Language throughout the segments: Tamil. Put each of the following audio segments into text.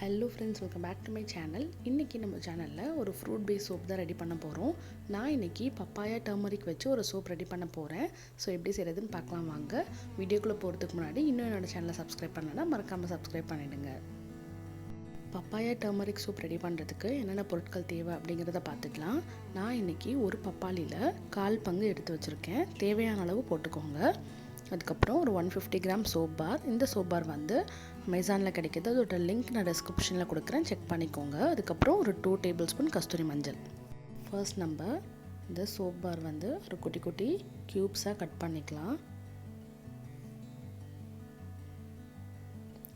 Hello friends, welcome back to my channel. இன்றைக்கி நம்ம சேனலில் ஒரு ஃப்ரூட் பேஸ் சோப் தான் ரெடி பண்ண போகிறோம். நான் இன்றைக்கி பப்பாயா டர்மரிக் வச்சு ஒரு சோப் ரெடி பண்ண போகிறேன். ஸோ எப்படி செய்கிறதுன்னு பார்க்கலாம் வாங்க. வீடியோக்குள்ளே போகிறதுக்கு முன்னாடி இன்னும் என்னோடய சேனலை சப்ஸ்கிரைப் பண்ணனா மறக்காமல் சப்ஸ்கிரைப் பண்ணிவிடுங்க. பப்பாயா டர்மரிக் சோப் ரெடி பண்ணுறதுக்கு என்னென்ன பொருட்கள் தேவை அப்படிங்கிறத பார்த்துக்கலாம். நான் இன்றைக்கி ஒரு பப்பாளியில் 1/4 பங்கு எடுத்து வச்சுருக்கேன். தேவையான அளவு போட்டுக்கோங்க. அதுக்கப்புறம் ஒரு 150 கிராம் சோப் பார். இந்த சோப் பார் வந்து அமேசானில் கிடைக்கிது. அதோட லிங்க் நான் டிஸ்கிரிப்ஷனில் கொடுக்குறேன், செக் பண்ணிக்கோங்க. அதுக்கப்புறம் ஒரு 2 டேபிள் ஸ்பூன் கஸ்தூரி மஞ்சள். ஃபர்ஸ்ட் நம்ம இந்த சோப் பார் வந்து ஒரு குட்டி குட்டி க்யூப்ஸாக கட் பண்ணிக்கலாம்.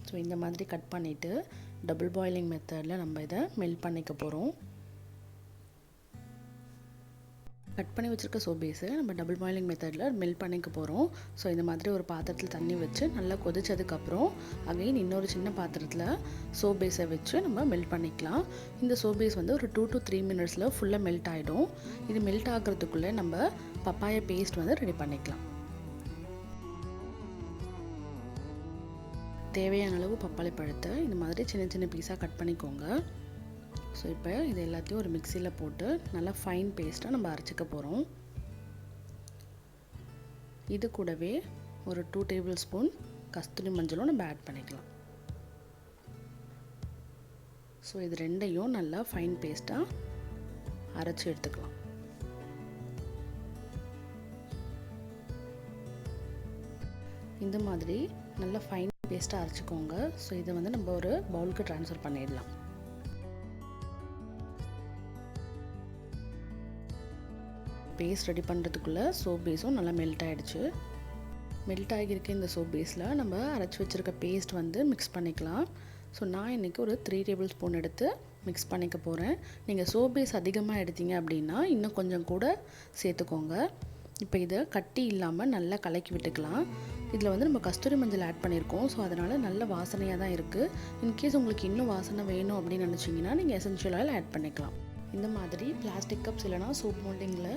ஸோ இந்த மாதிரி கட் பண்ணிவிட்டு டபுள் பாயிலிங் மெத்தடில் நம்ம இதை மெல்ட் பண்ணிக்க போகிறோம். கட் பண்ணி வச்சுருக்க சோப் பேஸை நம்ம டபுள் பாயிலிங் மெத்தடில் மெல்ட் பண்ணிக்க போகிறோம். ஸோ இந்த மாதிரி ஒரு பாத்திரத்தில் தண்ணி வச்சு நல்லா கொதிச்சதுக்கப்புறம் அகைன் இன்னொரு சின்ன பாத்திரத்தில் சோப் பேஸை வச்சு நம்ம மெல்ட் பண்ணிக்கலாம். இந்த சோப் பேஸ் வந்து ஒரு 2 to 3 மினிட்ஸில் ஃபுல்லாக மெல்ட் ஆகிடும். இது மெல்ட் ஆகிறதுக்குள்ளே நம்ம பப்பாயா பேஸ்ட் வந்து ரெடி பண்ணிக்கலாம். தேவையான அளவு பப்பாளி பழத்தை இந்த மாதிரி சின்ன சின்ன பீஸாக கட் பண்ணிக்கோங்க. ஸோ இப்போ இது எல்லாத்தையும் ஒரு மிக்சியில் போட்டு நல்லா ஃபைன் பேஸ்ட்டாக நம்ம அரைச்சிக்க போகிறோம். இது கூடவே ஒரு 2 டேபிள் ஸ்பூன் கஸ்தூரி மஞ்சளும் நம்ம ஆட் பண்ணிக்கலாம். ஸோ இது ரெண்டையும் நல்லா ஃபைன் பேஸ்ட்டாக அரைச்சி எடுத்துக்கலாம். இந்த மாதிரி நல்லா ஃபைன் பேஸ்ட்டாக அரைச்சிக்கோங்க. ஸோ இதை வந்து நம்ம ஒரு பவுலுக்கு ட்ரான்ஸ்ஃபர் பண்ணிடலாம். பேஸ்ட் ரெடி பண்ணுறதுக்குள்ளே சோப் பேஸும் நல்லா மெல்ட் ஆகிடுச்சு. மெல்ட் ஆகியிருக்க இந்த சோப் பேஸில் நம்ம அரைச்சி வச்சுருக்க பேஸ்ட் வந்து மிக்ஸ் பண்ணிக்கலாம். ஸோ நான் இன்றைக்கி ஒரு 3 டேபிள் ஸ்பூன் எடுத்து மிக்ஸ் பண்ணிக்க போகிறேன். நீங்கள் சோப் பேஸ் அதிகமாக எடுத்தீங்க அப்படின்னா இன்னும் கொஞ்சம் கூட சேர்த்துக்கோங்க. இப்போ இதை கட்டி இல்லாமல் நல்லா கலக்கி விட்டுக்கலாம். இதில் வந்து நம்ம கஸ்தூரி மஞ்சள் ஆட் பண்ணியிருக்கோம். ஸோ அதனால் நல்ல வாசனையாக தான் இருக்குது. இன்கேஸ் உங்களுக்கு இன்னும் வாசனை வேணும் அப்படின்னு நினச்சிங்கன்னா நீங்கள் எசென்ஷியல் ஆயில் ஆட் பண்ணிக்கலாம். இந்த மாதிரி பிளாஸ்டிக் கப்ஸ் இல்லைனா சோப் மோல்டிங்கில்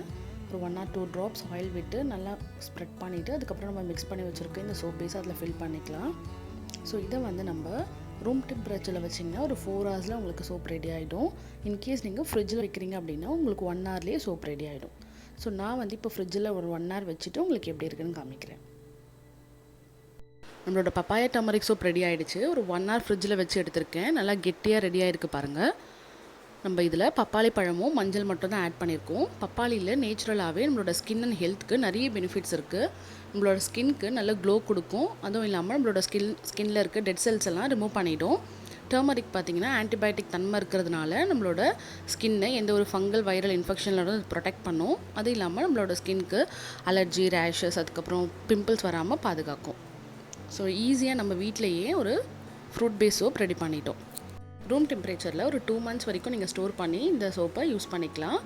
ஒரு 1 or 2 ட்ராப்ஸ் ஆயில் விட்டு நல்லா ஸ்ப்ரெட் பண்ணிவிட்டு அதுக்கப்புறம் நம்ம மிக்ஸ் பண்ணி வச்சுருக்க இந்த சோப் பேஸ் அதில் ஃபில் பண்ணிக்கலாம். ஸோ இதை வந்து நம்ம ரூம் டெம்பரேச்சரில் வச்சிங்கன்னா ஒரு 4 hours உங்களுக்கு சோப் ரெடி ஆகிடும். இன்கேஸ் நீங்கள் ஃப்ரிட்ஜில் வைக்கிறீங்க அப்படின்னா உங்களுக்கு 1 hourலேயே சோப் ரெடி ஆகிடும். ஸோ நான் வந்து இப்போ ஃப்ரிட்ஜில் ஒரு 1 hour வச்சுட்டு உங்களுக்கு எப்படி இருக்குன்னு காமிக்கிறேன். நம்மளோட பப்பாயா டர்மரிக் சோப் ரெடி ஆகிடுச்சு. ஒரு 1 hour ஃப்ரிட்ஜில் வச்சு எடுத்திருக்கேன். நல்லா கெட்டியாக ரெடி ஆகிருக்கு பாருங்கள். நம்ம இதில் பப்பாளி பழமும் மஞ்சள் மட்டும் தான் ஆட் பண்ணியிருக்கோம். பப்பாளியில் நேச்சுரலாகவே நம்மளோட ஸ்கின் அண்ட் ஹெல்த்துக்கு நிறைய பெனிஃபிட்ஸ் இருக்குது. நம்மளோட ஸ்கின்க்கு நல்ல க்ளோ கொடுக்கும். அதுவும் இல்லாமல் நம்மளோட ஸ்கின்னில் இருக்க டெட் செல்ஸ் எல்லாம் ரிமூவ் பண்ணிவிடும். டர்மரிக் பார்த்திங்கன்னா ஆன்டிபயோட்டிக் தன்மை இருக்கிறதுனால நம்மளோட ஸ்கின்னை எந்த ஒரு ஃபங்கல் வைரல் இன்ஃபெக்ஷன்லேருந்து ப்ரொடெக்ட் பண்ணும். அது இல்லாமல் நம்மளோட ஸ்கின்க்கு அலர்ஜி, ரேஷஸ், அதுக்கப்புறம் பிம்பிள்ஸ் வராமல் பாதுகாக்கும். ஸோ ஈஸியாக நம்ம வீட்டிலையே ஒரு ஃப்ரூட் பேஸ் சோப் ரெடி பண்ணிட்டோம். ரூம் டெம்பரேச்சரில் ஒரு 2 months வரைக்கும் நீங்கள் ஸ்டோர் பண்ணி இந்த சோப்பை யூஸ் பண்ணிக்கலாம்.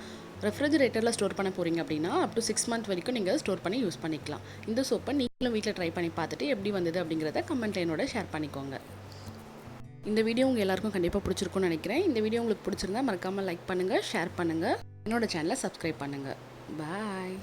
ரெஃப்ரிஜரேட்டரில் ஸ்டோர் பண்ண போகிறீங்க அப்படின்னா அப் டு 6 months வரைக்கும் நீங்கள் ஸ்டோர் பண்ணி யூஸ் பண்ணிக்கலாம். இந்த சோப்பை நீங்களும் வீட்டில் ட்ரை பண்ணி பார்த்துட்டு எப்படி வந்தது அப்படிங்கிறத கமெண்ட்டில் என்னோட ஷேர் பண்ணிக்கோங்க. இந்த வீடியோ உங்கள் எல்லாருக்கும் கண்டிப்பாக பிடிச்சிருக்கும்னு நினைக்கிறேன். இந்த வீடியோ உங்களுக்கு பிடிச்சிருந்தா மறக்காமல் லைக் பண்ணுங்கள், ஷேர் பண்ணுங்கள், என்னோட சேனலை சப்ஸ்கிரைப் பண்ணுங்கள். பாய்.